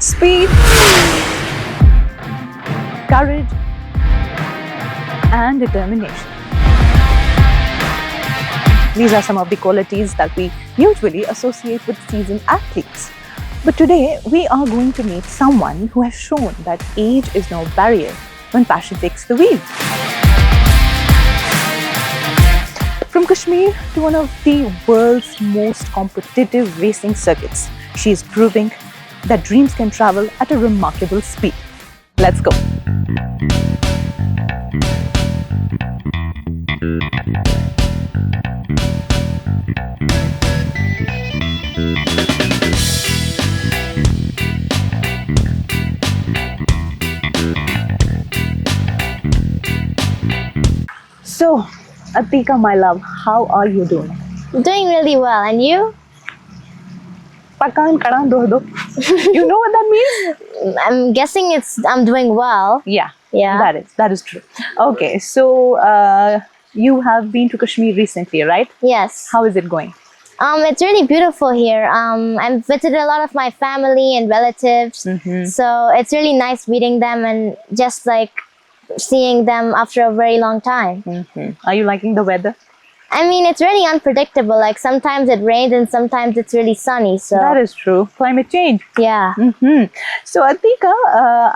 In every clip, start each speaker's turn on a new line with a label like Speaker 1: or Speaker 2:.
Speaker 1: Speed, courage, and determination. These are some of the qualities that we usually associate with seasoned athletes. But today, we are going to meet someone who has shown that age is no barrier when passion takes the wheel. From Kashmir to one of the world's most competitive racing circuits, she is proving that dreams can travel at a remarkable speed. Let's go. So, Atiqa, my love, how are you doing?
Speaker 2: Doing really well, and you?
Speaker 1: Pakan karan do do. You know what that means?
Speaker 2: I'm guessing I'm doing well.
Speaker 1: Yeah,
Speaker 2: Yeah.
Speaker 1: that is true. Okay, so you have been to Kashmir recently, right?
Speaker 2: Yes.
Speaker 1: How is it going?
Speaker 2: It's really beautiful here. I've visited a lot of my family and relatives, so it's really nice meeting them and just like seeing them after a very long time.
Speaker 1: Are you liking the weather?
Speaker 2: I mean, it's really unpredictable. Like sometimes it rains and sometimes it's really sunny. So
Speaker 1: That is true. Climate change.
Speaker 2: yeah.
Speaker 1: So, Atiqa,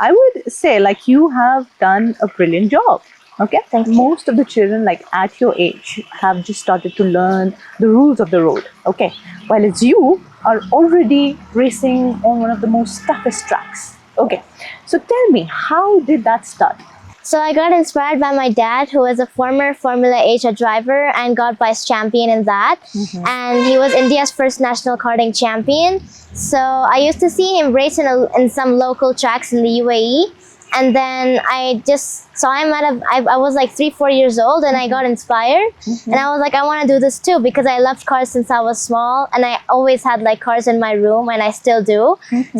Speaker 1: I would say like you have done a brilliant job. Okay.
Speaker 2: Thank you.
Speaker 1: Most of the children like at your age have just started to learn the rules of the road. Okay. While as you are already racing on one of the most toughest tracks. Okay. So tell me, how did that start?
Speaker 2: So I got inspired by my dad, who is a former Formula Asia driver and got vice champion in that. And he was India's first national karting champion. So I used to see him race in some local tracks in the UAE. And then I just saw him I was like 3-4 years old, and I got inspired. And I was like, I want to do this too, because I loved cars since I was small. And I always had like cars in my room, and I still do.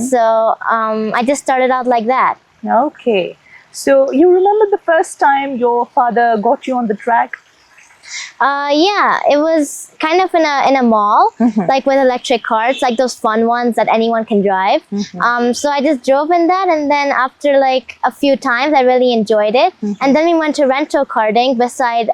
Speaker 2: So I just started out like that.
Speaker 1: Okay. So you remember the first time your father got you on the track?
Speaker 2: Yeah, it was kind of in a mall, like with electric cars, like those fun ones that anyone can drive. So I just drove in that, and then after like a few times, I really enjoyed it. And then we went to rental karting beside,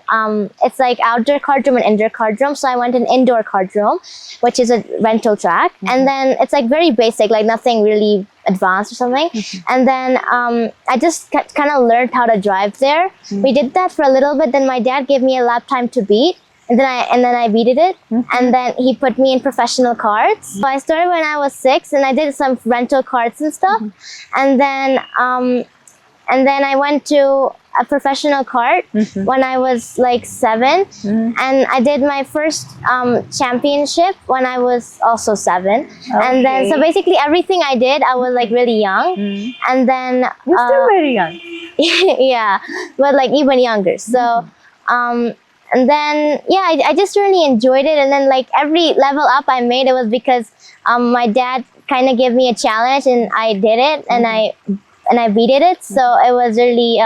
Speaker 2: it's like outdoor karting and indoor karting. So I went in indoor karting, which is a rental track. And then it's like very basic, like nothing really advanced or something. And then I just kind of learned how to drive there. We did that for a little bit. Then my dad gave me a lap time to beat, and then I beated it. And then he put me in professional karts. So I started when I was 6, and I did some rental karts and stuff. And then I went to a professional kart when I was like 7, and I did my first championship when I was also 7. And then so basically everything I did, I was like really young. And then
Speaker 1: You're still very young.
Speaker 2: yeah, but like even younger. So and then yeah, I just really enjoyed it. And then like every level up I made, it was because my dad kind of gave me a challenge, and I did it, and I beat it. So it was really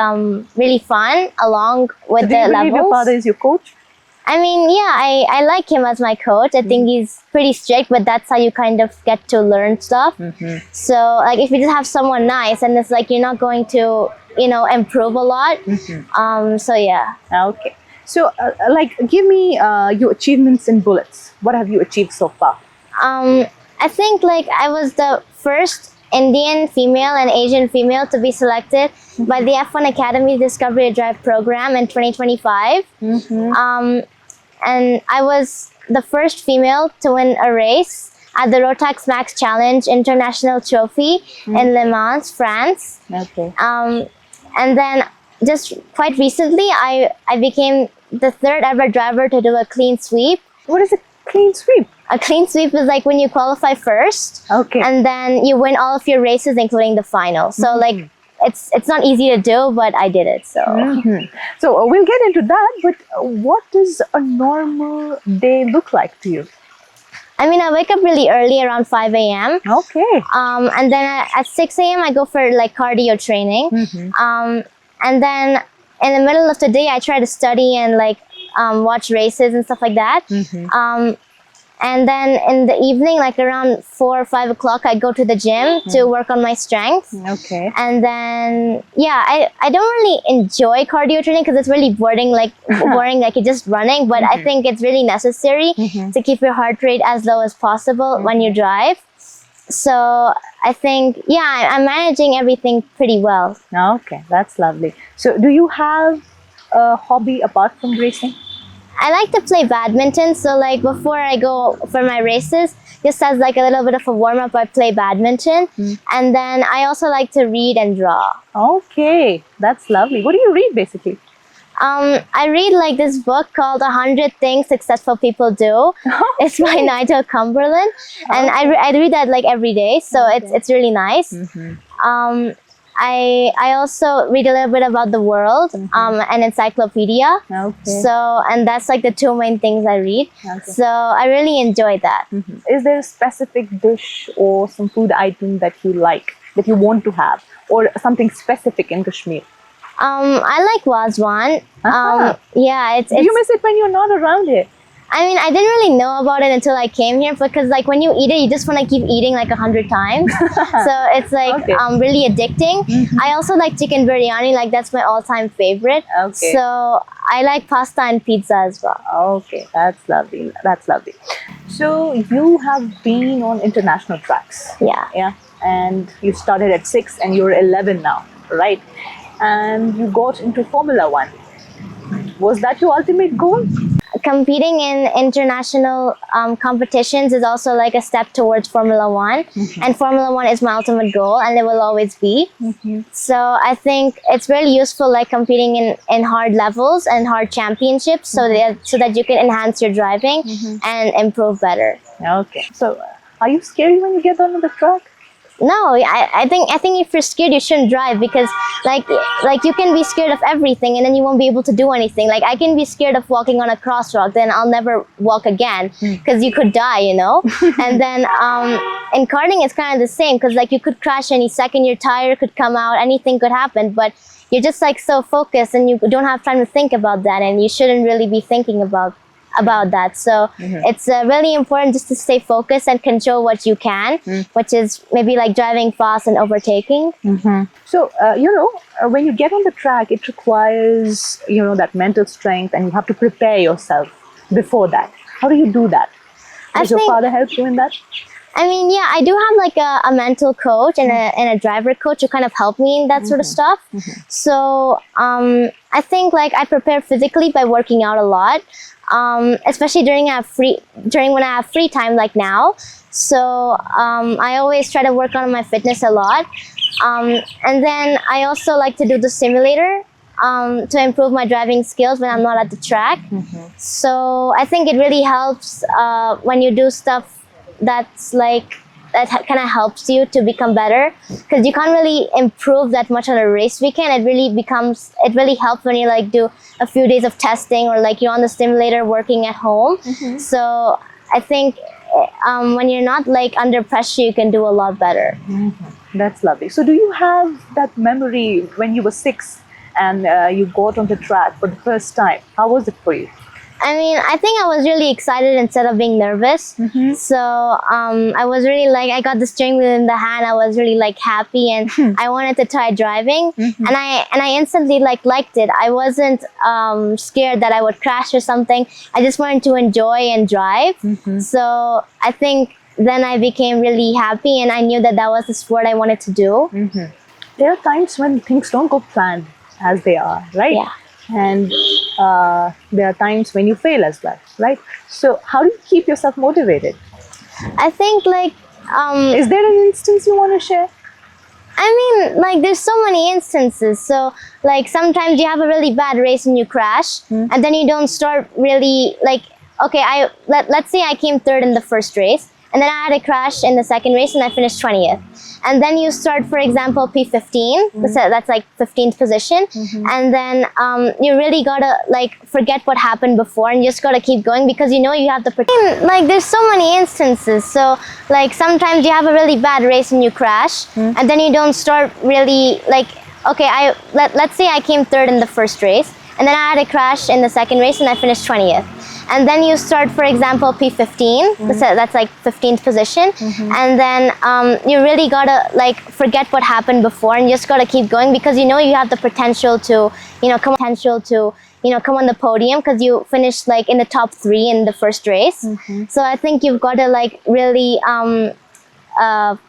Speaker 2: really fun along with
Speaker 1: So do
Speaker 2: the
Speaker 1: you believe
Speaker 2: levels.
Speaker 1: your father is your coach?
Speaker 2: I mean, yeah, I like him as my coach. I think he's pretty strict, but that's how you kind of get to learn stuff. So like if you just have someone nice, and it's like you're not going to, you know, improve a lot. So yeah.
Speaker 1: Okay. So like give me your achievements in bullets. What have you achieved so far?
Speaker 2: I think like I was the first Indian female and Asian female to be selected by the F1 Academy Discovery Drive program in 2025. And I was the first female to win a race at the Rotax Max Challenge International Trophy in Le Mans, France.
Speaker 1: Okay.
Speaker 2: And then just quite recently, I became the 3rd ever driver to do a clean sweep.
Speaker 1: What is a clean sweep?
Speaker 2: A clean sweep is like when you qualify first,
Speaker 1: Okay.
Speaker 2: and then you win all of your races, including the final. So like it's not easy to do, but I did it. So
Speaker 1: So we'll get into that, but what does a normal day look like to you?
Speaker 2: I mean, I wake up really early, around 5 a.m.
Speaker 1: Okay.
Speaker 2: And then at 6 a.m. I go for like cardio training. And then in the middle of the day, I try to study and like watch races and stuff like that. And then in the evening, like around 4 or 5 o'clock, I go to the gym to work on my strength.
Speaker 1: Okay.
Speaker 2: And then, yeah, I don't really enjoy cardio training because it's really boring, like you're just running. But I think it's really necessary to keep your heart rate as low as possible when you drive. So I think, yeah, I'm managing everything pretty well.
Speaker 1: Okay, that's lovely. So do you have a hobby apart from racing?
Speaker 2: I like to play badminton. So like before I go for my races, just as like a little bit of a warm up, I play badminton. And then I also like to read and draw.
Speaker 1: Okay, that's lovely. What do you read basically?
Speaker 2: I read like this book called 100 Things Successful People Do. It's by Nigel Cumberland, and I read that like every day, so it's really nice. I also read a little bit about the world, an encyclopedia.
Speaker 1: Okay.
Speaker 2: So, and that's like the two main things I read. So I really enjoy that.
Speaker 1: Is there a specific dish or some food item that you like, that you want to have, or something specific in Kashmir?
Speaker 2: I like Wazwan. Yeah,
Speaker 1: Do you miss it when you're not around here?
Speaker 2: I mean, I didn't really know about it until I came here, because like when you eat it, you just want to keep eating like 100 times. So it's like really addicting. I also like chicken biryani, like that's my all-time favorite.
Speaker 1: Okay.
Speaker 2: So I like pasta and pizza as well.
Speaker 1: Okay, that's lovely. That's lovely. So you have been on international tracks.
Speaker 2: Yeah.
Speaker 1: Yeah. And you started at 6 and you're 11 now, right? And you got into Formula One. Was that your ultimate goal?
Speaker 2: Competing in international competitions is also like a step towards Formula One. And Formula One is my ultimate goal, and it will always be. So I think it's really useful, like competing in hard levels and hard championships, so that you can enhance your driving and improve better.
Speaker 1: Okay. So are you scary when you get on the track?
Speaker 2: No, I think if you're scared, you shouldn't drive, because like you can be scared of everything and then you won't be able to do anything. Like I can be scared of walking on a crosswalk, then I'll never walk again because you could die, you know. And then in karting, it's kind of the same, because like you could crash any second, your tire could come out, anything could happen, but you're just like so focused and you don't have time to think about that, and you shouldn't really be thinking about that. So it's really important just to stay focused and control what you can, which is maybe like driving fast and overtaking.
Speaker 1: So, when you get on the track, it requires, that mental strength, and you have to prepare yourself before that. How do you do that? Does your father help you in that?
Speaker 2: I mean, yeah, I do have like a mental coach and a driver coach who kind of help me in that sort of stuff. So I think like I prepare physically by working out a lot. Especially when I have free time, like now. So I always try to work on my fitness a lot, and then I also like to do the simulator to improve my driving skills when I'm not at the track. So I think it really helps when you do stuff that's like that kind of helps you to become better, because you can't really improve that much on a race weekend. It really helps when you like do a few days of testing, or like you're on the simulator working at home. So I think when you're not like under pressure, you can do a lot better.
Speaker 1: That's lovely. So do you have that memory when you were 6 and you got on the track for the first time? How was it for you?
Speaker 2: I mean, I think I was really excited instead of being nervous. So I was really like, I got the steering wheel in the hand. I was really like happy, and I wanted to try driving. And I instantly liked it. I wasn't scared that I would crash or something. I just wanted to enjoy and drive. So I think then I became really happy, and I knew that was the sport I wanted to do.
Speaker 1: There are times when things don't go planned as they are, right?
Speaker 2: Yeah.
Speaker 1: And there are times when you fail as well, right? So how do you keep yourself motivated?
Speaker 2: I think like
Speaker 1: is there an instance you want to share?
Speaker 2: I mean, like there's so many instances. So like sometimes you have a really bad race and you crash, and then you don't start really like, okay, let's say I came third in the first race, and then I had a crash in the second race and I finished 20th. And then you start, for example, P15, so that's like 15th position. And then you really gotta like forget what happened before, and you just gotta keep going, because you have the protection. Like there's so many instances. So like sometimes you have a really bad race and you crash, and then you don't start really like, okay, let's say I came third in the first race, and then I had a crash in the second race and I finished 20th. and then you start, for example, P15. That's like 15th position, and then you really gotta like forget what happened before and just gotta keep going, because you know you have the potential to come on the podium because you finished like in the top 3 in the first race. So I think you've got to like really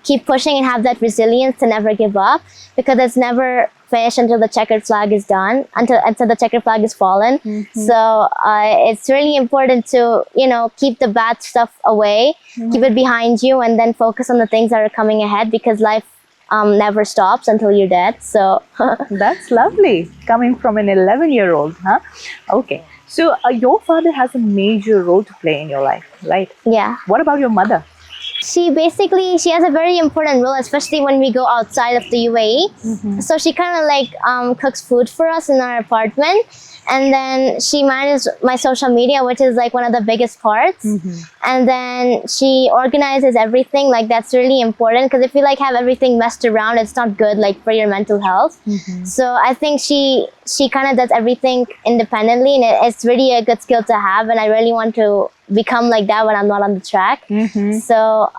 Speaker 2: keep pushing and have that resilience to never give up, because it's never finished until the checkered flag is done, until the checkered flag is fallen. So it's really important to keep the bad stuff away, keep it behind you, and then focus on the things that are coming ahead, because life never stops until you're dead. So
Speaker 1: That's lovely, coming from an 11-year-old, huh? Okay. So your father has a major role to play in your life, right?
Speaker 2: yeah.
Speaker 1: What about your mother?
Speaker 2: She has a very important role, especially when we go outside of the UAE. So she kind of like cooks food for us in our apartment, and then she manages my social media, which is like one of the biggest parts. And then she organizes everything. Like that's really important, because if you like have everything messed around, it's not good like for your mental health. So I think she kind of does everything independently, and it's really a good skill to have, and I really want to become like that when I'm not on the track. So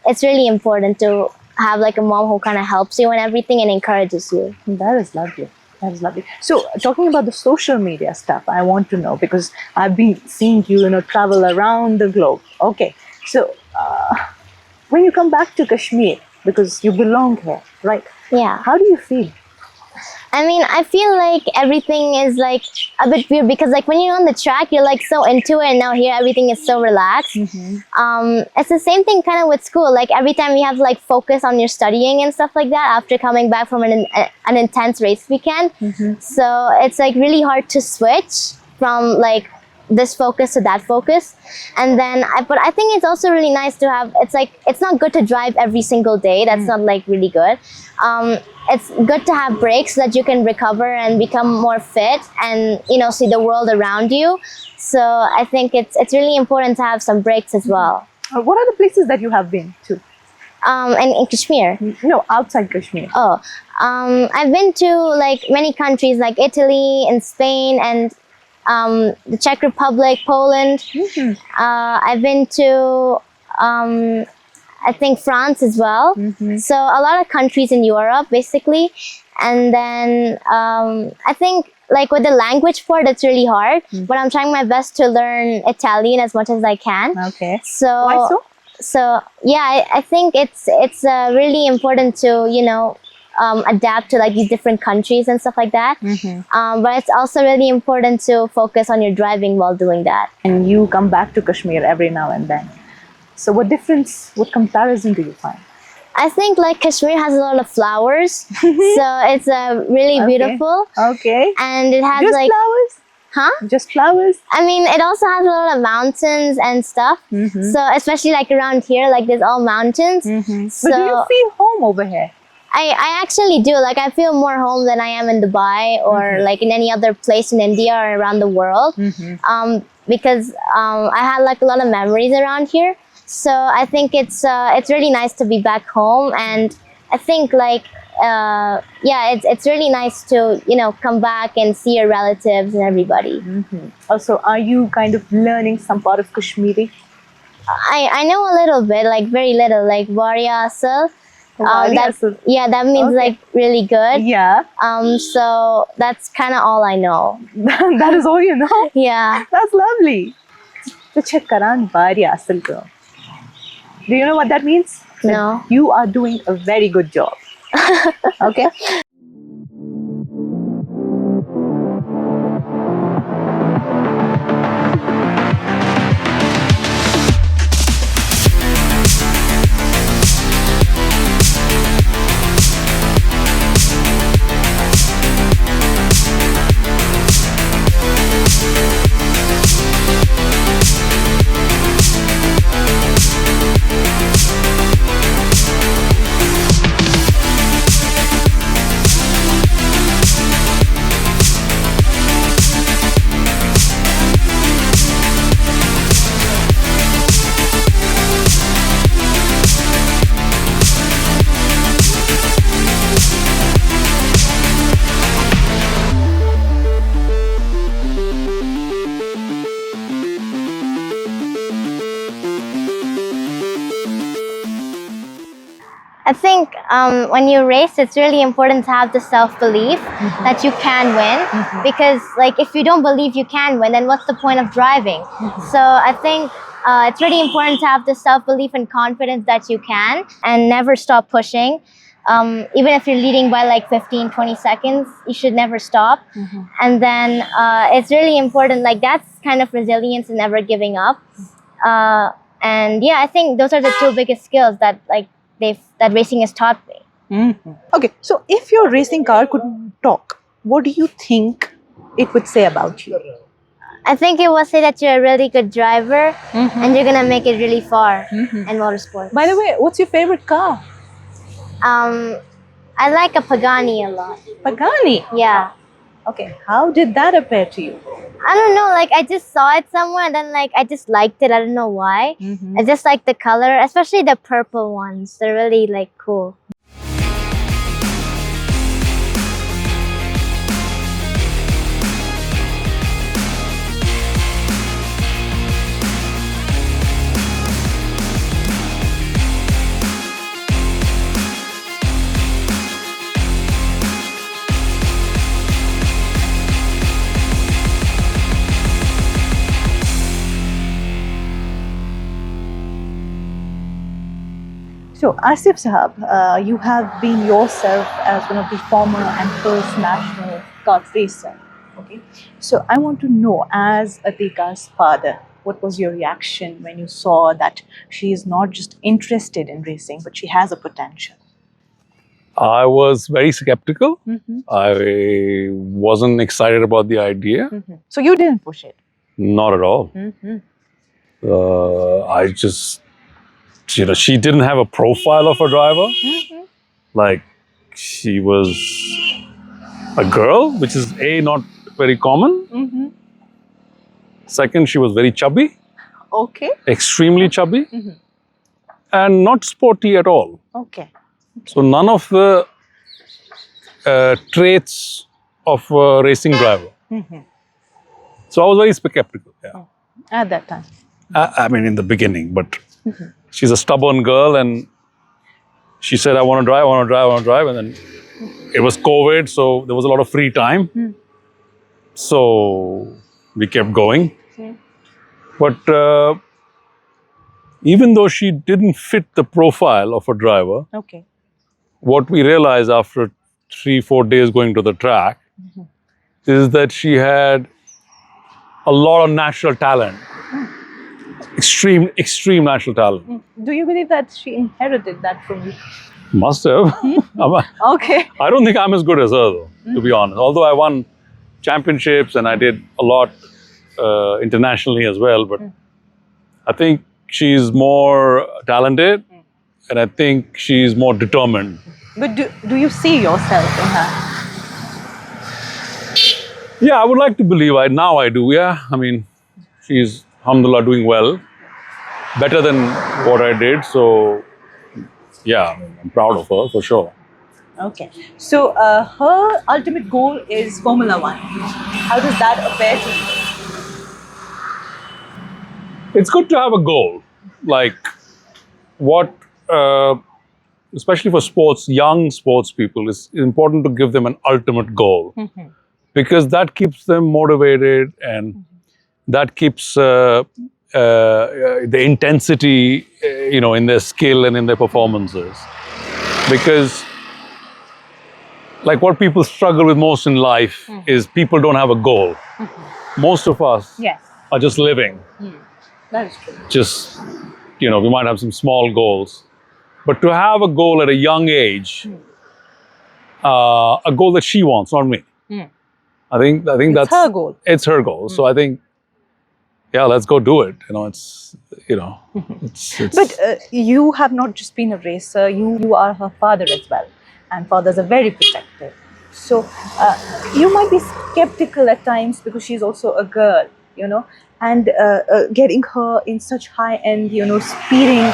Speaker 2: it's really important to have like a mom who kind of helps you and everything and encourages you.
Speaker 1: That is lovely. That is lovely. So talking about the social media stuff, I want to know, because I've been seeing you, travel around the globe. Okay. So when you come back to Kashmir, because you belong here, right?
Speaker 2: Yeah.
Speaker 1: How do you feel?
Speaker 2: I mean, I feel like everything is like a bit weird, because like when you're on the track, you're like so into it, and now here everything is so relaxed. It's the same thing kind of with school. Like every time you have to like focus on your studying and stuff like that after coming back from an intense race weekend. So it's like really hard to switch from like this focus to that focus. And then but I think it's also really nice to have, it's not good to drive every single day. That's not like really good. It's good to have breaks so that you can recover and become more fit and see the world around you. So I think it's really important to have some breaks as well.
Speaker 1: What are the places that you have been to?
Speaker 2: And in Kashmir.
Speaker 1: No, outside Kashmir.
Speaker 2: Oh, I've been to like many countries like Italy and Spain and the Czech Republic, Poland. I've been to I think France as well. So a lot of countries in Europe basically. And then I think like with the language part, it's really hard, but I'm trying my best to learn Italian as much as I can.
Speaker 1: Okay.
Speaker 2: So
Speaker 1: Why so?
Speaker 2: So yeah, I think it's really important to adapt to like these different countries and stuff like that. But it's also really important to focus on your driving while doing that.
Speaker 1: And you come back to Kashmir every now and then. So what comparison do you find?
Speaker 2: I think like Kashmir has a lot of flowers, so it's really beautiful.
Speaker 1: Okay.
Speaker 2: And it has
Speaker 1: Just
Speaker 2: like
Speaker 1: flowers?
Speaker 2: Huh?
Speaker 1: Just flowers?
Speaker 2: I mean, it also has a lot of mountains and stuff. So especially like around here, like there's all mountains. So
Speaker 1: But do you feel home over here?
Speaker 2: I actually do. Like I feel more home than I am in Dubai or like in any other place in India or around the world. Because I had like a lot of memories around here. So I think it's really nice to be back home, and I think like it's really nice to come back and see your relatives and everybody.
Speaker 1: Also, are you kind of learning some part of Kashmiri?
Speaker 2: I know a little bit, like very little, like Warrior Asal. That means like really good.
Speaker 1: Yeah.
Speaker 2: So that's kind of all I know.
Speaker 1: That is all you know?
Speaker 2: Yeah.
Speaker 1: That's lovely. So check Karan Bari Asal ko. Do you know what that means?
Speaker 2: No.
Speaker 1: That you are doing a very good job. Okay.
Speaker 2: when you race, it's really important to have the self-belief that you can win. Because like if you don't believe you can win, then what's the point of driving? So I think it's really important to have the self-belief and confidence that you can, and never stop pushing. Even if you're leading by like 15, 20 seconds, you should never stop. And then it's really important, like that's kind of resilience and never giving up. And yeah, I think those are the two biggest skills that that racing has taught me.
Speaker 1: Okay, so if your racing car could talk, what do you think it would say about you?
Speaker 2: I think it will say that you're a really good driver and you're gonna make it really far in motorsport.
Speaker 1: By the way, what's your favorite car?
Speaker 2: I like a Pagani a lot.
Speaker 1: Pagani?
Speaker 2: Yeah.
Speaker 1: Okay, how did that appear to you?
Speaker 2: I don't know, like I just saw it somewhere and then like I just liked it. I don't know why. I just like the color, especially the purple ones. They're really like cool.
Speaker 1: So, Asif Sahab, you have been yourself as one of the former and first national kart racer. Okay. So, I want to know, as Atiqa's father, what was your reaction when you saw that she is not just interested in racing, but she has a potential?
Speaker 3: I was very skeptical. I wasn't excited about the idea.
Speaker 1: So, you didn't push it?
Speaker 3: Not at all. I just, she didn't have a profile of a driver. Like, she was a girl, which is A, not very common. Second, she was very chubby.
Speaker 1: Okay.
Speaker 3: Extremely chubby. And not sporty at all.
Speaker 1: Okay.
Speaker 3: So none of the traits of a racing driver. So I was very skeptical. Yeah.
Speaker 1: At that time.
Speaker 3: I mean, in the beginning, but she's a stubborn girl, and she said, "I want to drive, I want to drive, I want to drive," and then it was COVID, so there was a lot of free time. So we kept going. But even though she didn't fit the profile of a driver,
Speaker 1: Okay.
Speaker 3: what we realized after 3-4 days going to the track is that she had a lot of natural talent. Extreme natural talent.
Speaker 1: Do you believe that she inherited that from you?
Speaker 3: Must have.
Speaker 1: Okay.
Speaker 3: I don't think I'm as good as her, though, to be honest. Although I won championships and I did a lot internationally as well, but I think she's more talented and I think she's more determined.
Speaker 1: But do you see yourself in her?
Speaker 3: Yeah, I would like to believe now I do, yeah. I mean, she's, alhamdulillah, doing well. Better than what I did, so yeah, I mean, I'm proud of her for sure.
Speaker 1: Okay. So her ultimate goal is Formula One. How does that appear to you?
Speaker 3: It's good to have a goal. Like what, especially for sports, young sports people, it's important to give them an ultimate goal because that keeps them motivated and that keeps the intensity, in their skill and in their performances. Because like what people struggle with most in life is people don't have a goal. Most of us are just living.
Speaker 1: That is true.
Speaker 3: Just, we might have some small goals. But to have a goal at a young age, a goal that she wants, not me. I think that's
Speaker 1: her goal.
Speaker 3: It's her goal. So I think, yeah, let's go do it. It's.
Speaker 1: But you have not just been a racer. You are her father as well, and fathers are very protective. So you might be skeptical at times because she's also a girl, and getting her in such high end, speeding,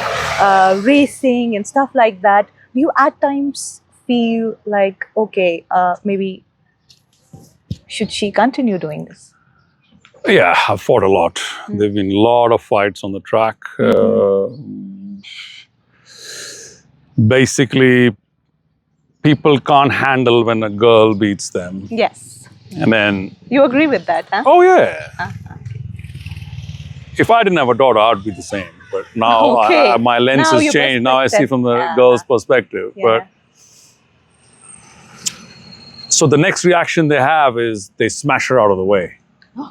Speaker 1: racing and stuff like that. Do you at times feel like, okay, maybe should she continue doing this?
Speaker 3: Yeah, I've fought a lot. There've been a lot of fights on the track. Basically, people can't handle when a girl beats them.
Speaker 1: Yes.
Speaker 3: And then,
Speaker 1: You agree with that, huh?
Speaker 3: oh yeah. If I didn't have a daughter, I'd be the same. But now
Speaker 1: Okay.
Speaker 3: my lens
Speaker 1: Now
Speaker 3: has
Speaker 1: your
Speaker 3: changed. Now I see
Speaker 1: perspective,
Speaker 3: from the
Speaker 1: yeah.
Speaker 3: girl's perspective.
Speaker 1: Yeah.
Speaker 3: But so the next reaction they have is they smash her out of the way.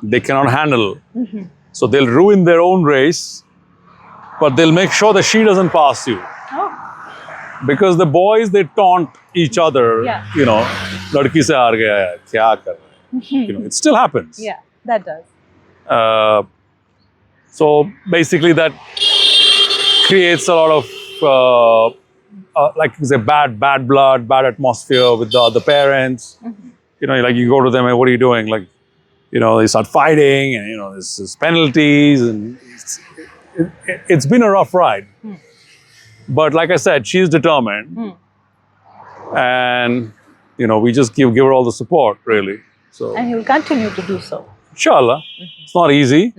Speaker 3: They cannot handle. So they'll ruin their own race, but they'll make sure that she doesn't pass you.
Speaker 1: Oh.
Speaker 3: Because the boys, they taunt each other,
Speaker 1: Yeah.
Speaker 3: you know, ladki se haar gaya hai, kya kar rahe hai? You know, it still happens.
Speaker 1: Yeah, that does.
Speaker 3: So basically that creates a lot of, like you say, bad blood, bad atmosphere with the other parents. You know, like you go to them and what are you doing? Like, you know, they start fighting and, you know, there's penalties and it's been a rough ride. But like I said, she's determined. And, you know, we just give her all the support, really. So,
Speaker 1: And you'll continue to do so.
Speaker 3: inshallah, it's not easy.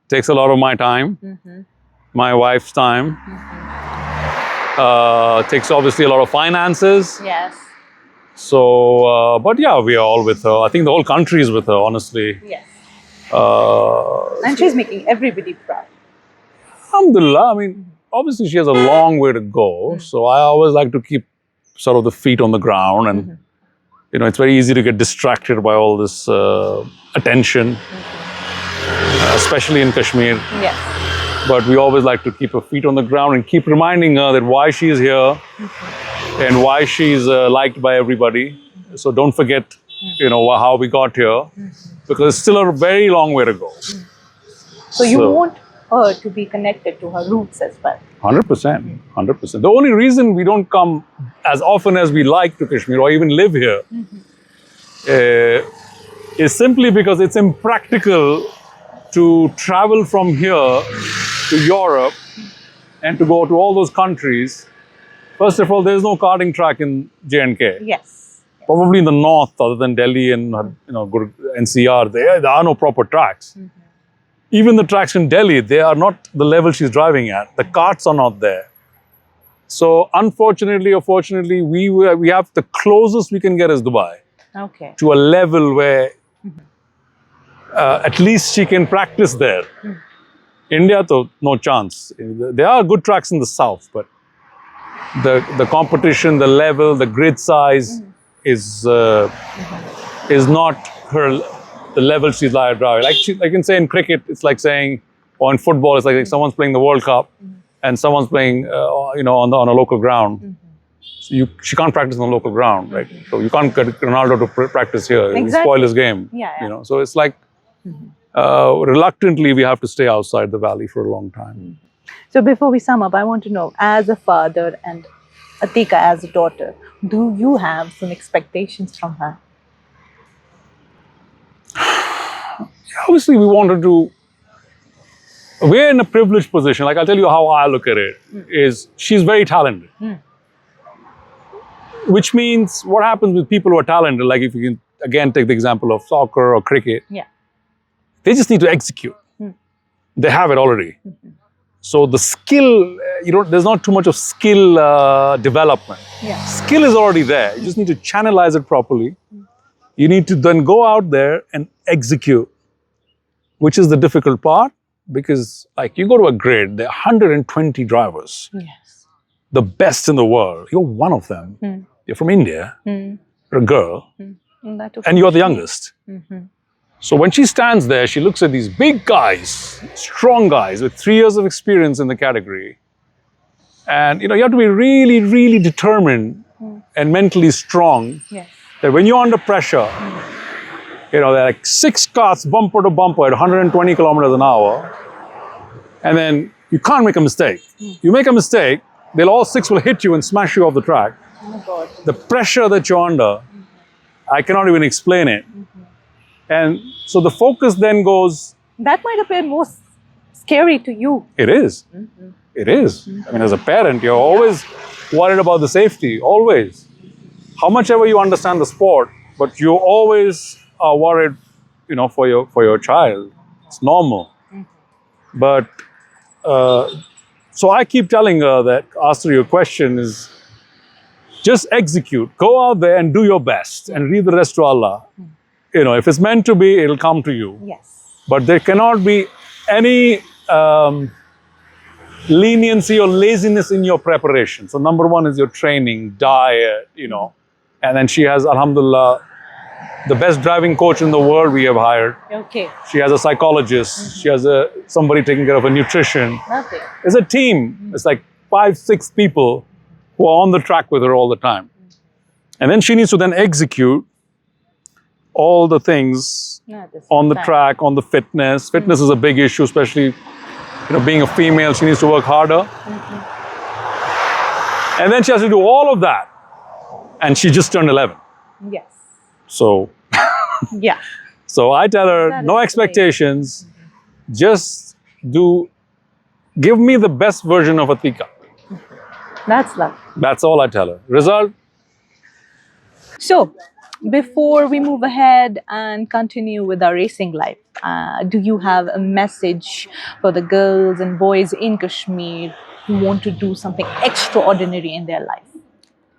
Speaker 3: Takes a lot of my time, my wife's time. Takes obviously a lot of finances.
Speaker 1: Yes.
Speaker 3: So, but yeah, we are all with her. I think the whole country is with her, honestly.
Speaker 1: Yes.
Speaker 3: Uh,
Speaker 1: And she's making everybody proud.
Speaker 3: Alhamdulillah, I mean, obviously she has a long way to go. So I always like to keep sort of the feet on the ground. And, you know, it's very easy to get distracted by all this attention, especially in Kashmir.
Speaker 1: Yes.
Speaker 3: But we always like to keep her feet on the ground and keep reminding her that why she is here and why she's liked by everybody. So don't forget, you know, how we got here, because it's still a very long way to go.
Speaker 1: So you want her to be connected to her roots as well.
Speaker 3: 100%, 100%. The only reason we don't come as often as we like to Kashmir or even live here is simply because it's impractical to travel from here to Europe and to go to all those countries. First of all, there's no karting track in J&K.
Speaker 1: Yes.
Speaker 3: Probably in the north, other than Delhi and NCR, there are no proper tracks. Even the tracks in Delhi, they are not the level she's driving at. The karts are not there. So unfortunately or fortunately, we have the closest we can get is Dubai
Speaker 1: Okay.
Speaker 3: to a level where at least she can practice there. India, though, no chance. There are good tracks in the south, but the competition, the level, the grid size is not the level she's driving. Like I can say in cricket, it's like saying, or in football, it's like someone's playing the World Cup and someone's playing, on a local ground. So she can't practice on the local ground, right? So you can't get Ronaldo to practice here. It'll spoil his game.
Speaker 1: Yeah.
Speaker 3: So it's like reluctantly we have to stay outside the valley for a long time.
Speaker 1: So before we sum up, I want to know, as a father and Atiqa as a daughter, do you have some expectations from her?
Speaker 3: Obviously, we're in a privileged position. Like, I'll tell you how I look at it, is she's very talented. Which means what happens with people who are talented, like if you can, again, take the example of soccer or cricket, they just need to execute. They have it already. So the skill, there's not too much of skill development. Skill is already there. You just need to channelize it properly. You need to then go out there and execute, which is the difficult part, because like you go to a grid, there are 120 drivers.
Speaker 1: Yes.
Speaker 3: The best in the world. You're one of them. You're from India. You're a girl. And you're the youngest. So when she stands there, she looks at these big guys, strong guys with 3 years of experience in the category. And, you have to be really, really determined and mentally strong. That when you're under pressure, there are like 6 cars bumper to bumper at 120 kilometers an hour. And then you can't make a mistake. You make a mistake, all 6 will hit you and smash you off the track.
Speaker 1: Oh my God.
Speaker 3: The pressure that you're under, I cannot even explain it. And so the focus then goes...
Speaker 1: That might appear more scary to you.
Speaker 3: It is. It is. I mean, as a parent, you're always worried about the safety, always. How much ever you understand the sport, but you always are worried, for your child. It's normal. But, so I keep telling her that, answer your question is, Just execute. Go out there and do your best and leave the rest to Allah. You know, if it's meant to be, it'll come to you.
Speaker 1: Yes.
Speaker 3: But there cannot be any leniency or laziness in your preparation. So number one is your training, diet, you know. And then she has, alhamdulillah, the best driving coach in the world we have hired.
Speaker 1: Okay.
Speaker 3: She has a psychologist. She has somebody taking care of her nutrition.
Speaker 1: Lovely.
Speaker 3: It's a team. It's like 5, 6 people who are on the track with her all the time. And then she needs to then execute all the things on the track, on the fitness. Fitness is a big issue, especially, you know, being a female, she needs to work harder. And then she has to do all of that. And she just turned 11.
Speaker 1: Yes.
Speaker 3: So,
Speaker 1: Yeah.
Speaker 3: so I tell her,
Speaker 1: That
Speaker 3: no
Speaker 1: is
Speaker 3: expectations. Just give me the best version of Atiqa.
Speaker 1: That's lovely.
Speaker 3: That's all I tell her. Result,
Speaker 1: So, before we move ahead and continue with our racing life, do you have a message for the girls and boys in Kashmir who want to do something extraordinary in their life?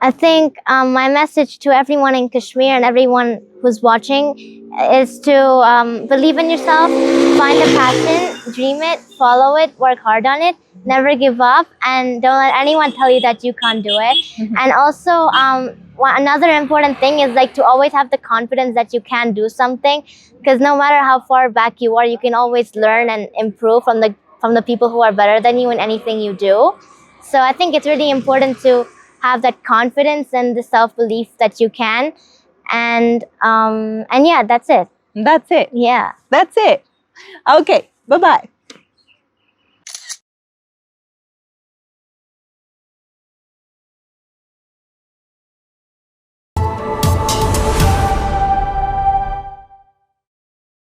Speaker 2: I think my message to everyone in Kashmir and everyone who's watching is to believe in yourself, find a passion, dream it, follow it, work hard on it, never give up, and don't let anyone tell you that you can't do it. And also, another important thing is like to always have the confidence that you can do something, because no matter how far back you are, you can always learn and improve from the people who are better than you in anything you do. So I think it's really important to have that confidence and the self-belief that you can. And yeah, that's it.
Speaker 1: That's it.
Speaker 2: Yeah.
Speaker 1: That's it. Okay. Bye-bye.